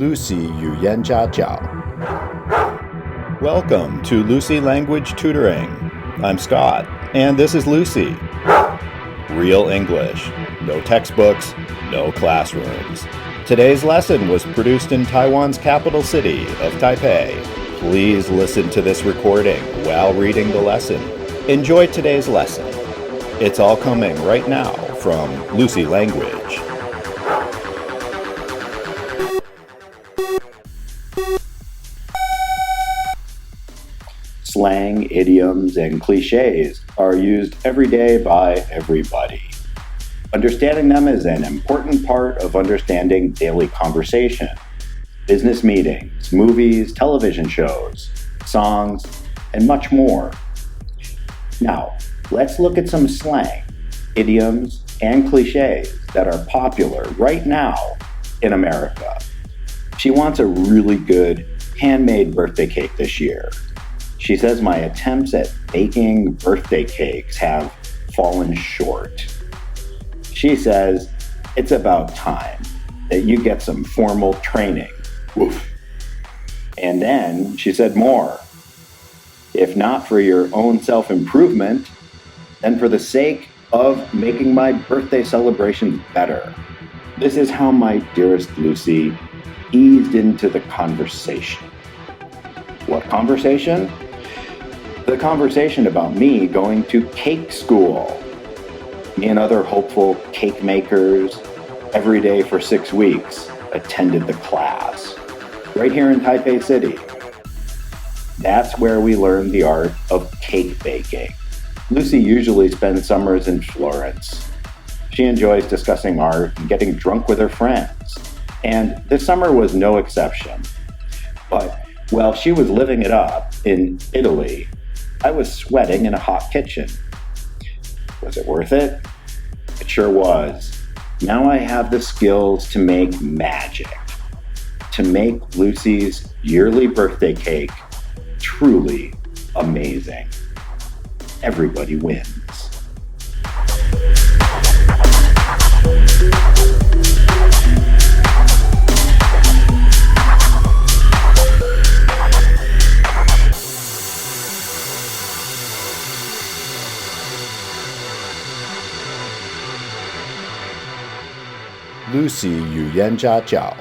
Lucy 语言家教. Welcome to Lucy Language Tutoring. I'm Scott, and this is Lucy. Real English. No textbooks, no classrooms. Today's lesson was produced in Taiwan's capital city of Taipei. Please listen to this recording while reading the lesson. Enjoy today's lesson. It's all coming right now from Lucy Language. Slang, idioms, and cliches are used every day by everybody. Understanding them is an important part of understanding daily conversation, business meetings, movies, television shows, songs, and much more. Now, let's look at some slang, idioms, and cliches that are popular right now in America. She wants a really good handmade birthday cake this year. She says my attempts at baking birthday cakes have fallen short. She says it's about time that you get some formal training. Woof. And then she said more. If not for your own self-improvement, then for the sake of making my birthday celebrations better. This is how my dearest Lucy eased into the conversation. What conversation? The conversation about me going to cake school. Me and other hopeful cake makers, every day for 6 weeks, attended the class. Right here in Taipei City. That's where we learned the art of cake baking. Lucy usually spends summers in Florence. She enjoys discussing art and getting drunk with her friends. And this summer was no exception. But while she was living it up in Italy, I was sweating in a hot kitchen. Was it worth it? It sure was. Now I have the skills to make magic. To make Lucy's yearly birthday cake truly amazing. Everybody wins. Lucy 语言家教